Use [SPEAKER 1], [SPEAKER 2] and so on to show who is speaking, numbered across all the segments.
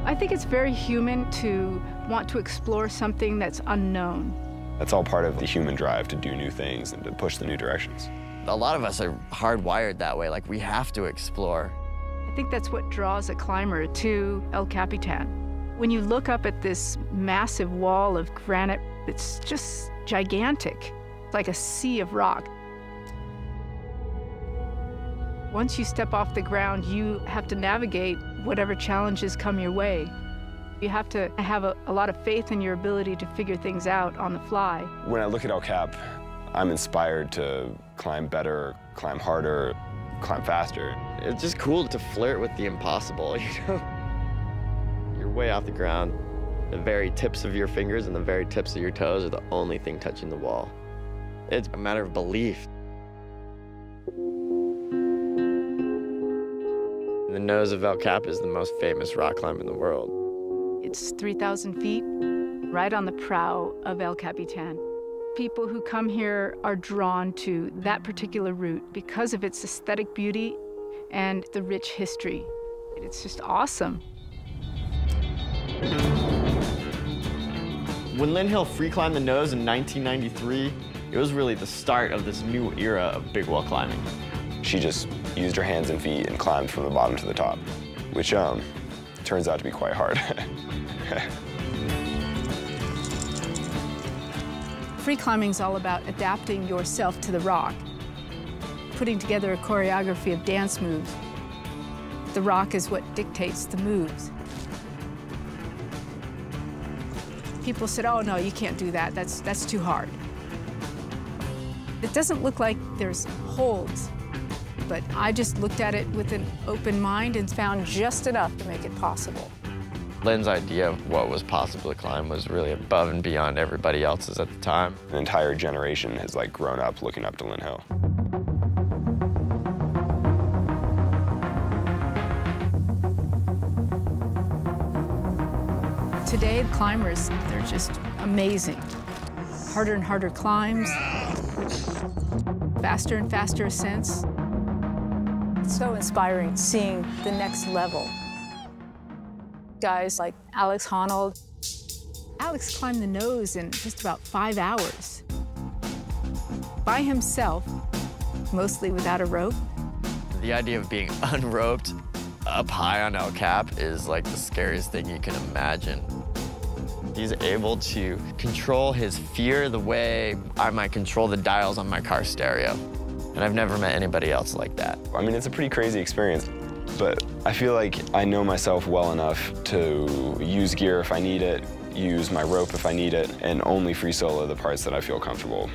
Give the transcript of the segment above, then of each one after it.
[SPEAKER 1] I think it's very human to want to explore something that's unknown.
[SPEAKER 2] That's all part of the human drive to do new things and to push the new directions.
[SPEAKER 3] A lot of us are hardwired that way, like we have to explore.
[SPEAKER 1] I think that's what draws a climber to El Capitan. When you look up at this massive wall of granite, it's just gigantic, like a sea of rock. Once you step off the ground, you have to navigate whatever challenges come your way. You have to have a lot of faith in your ability to figure things out on the fly.
[SPEAKER 2] When I look at El Cap, I'm inspired to climb better, climb harder, climb faster.
[SPEAKER 3] It's just cool to flirt with the impossible, you know? You're way off the ground. The very tips of your fingers and the very tips of your toes are the only thing touching the wall. It's a matter of belief. The nose of El Cap is the most famous rock climb in the world.
[SPEAKER 1] It's 3,000 feet, right on the prow of El Capitan. People who come here are drawn to that particular route because of its aesthetic beauty and the rich history. It's just awesome.
[SPEAKER 3] When Lynn Hill free climbed the nose in 1993, it was really the start of this new era of big wall climbing.
[SPEAKER 2] She just used her hands and feet and climbed from the bottom to the top, which turns out to be quite hard.
[SPEAKER 1] Free climbing is all about adapting yourself to the rock, putting together a choreography of dance moves. The rock is what dictates the moves. People said, oh, no, you can't do that. That's too hard. It doesn't look like there's holds, but I just looked at it with an open mind and found just enough to make it possible.
[SPEAKER 3] Lynn's idea of what was possible to climb was really above and beyond everybody else's at the time.
[SPEAKER 2] An entire generation has grown up looking up to Lynn Hill.
[SPEAKER 1] Today, the climbers, they're just amazing. Harder and harder climbs, faster and faster ascents. It's so inspiring seeing the next level. Guys like Alex Honnold. Alex climbed the nose in just about 5 hours. By himself, mostly without a rope.
[SPEAKER 3] The idea of being unroped up high on El Cap is like the scariest thing you can imagine. He's able to control his fear the way I might control the dials on my car stereo. And I've never met anybody else like that.
[SPEAKER 2] I mean, it's a pretty crazy experience, but I feel like I know myself well enough to use gear if I need it, use my rope if I need it, and only free solo the parts that I feel comfortable.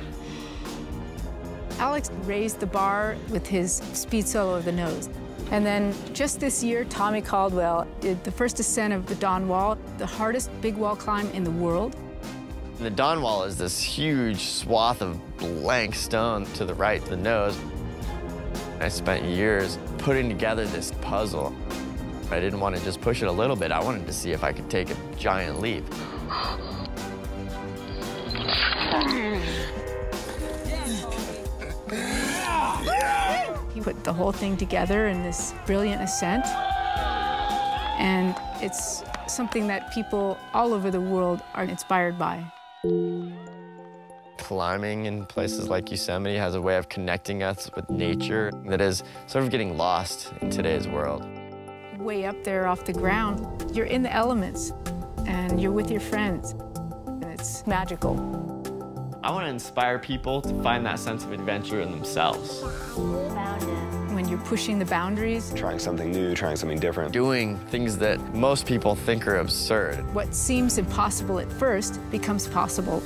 [SPEAKER 1] Alex raised the bar with his speed solo of the nose. And then just this year, Tommy Caldwell did the first ascent of the Dawn Wall, the hardest big wall climb in the world.
[SPEAKER 3] The Dawn Wall is this huge swath of blank stone to the right of the nose. I spent years putting together this puzzle. I didn't want to just push it a little bit. I wanted to see if I could take a giant leap. He put the whole thing together in this brilliant ascent. And it's something that people all over the world are inspired by. Climbing in places like Yosemite has a way of connecting us with nature that is sort of getting lost in today's world.
[SPEAKER 1] Way up there off the ground, you're in the elements, and you're with your friends, and it's magical.
[SPEAKER 3] I want to inspire people to find that sense of adventure in themselves.
[SPEAKER 1] When you're pushing the boundaries,
[SPEAKER 2] Trying something new, trying something different.
[SPEAKER 3] Doing things that most people think are absurd.
[SPEAKER 1] what seems impossible at first becomes possible.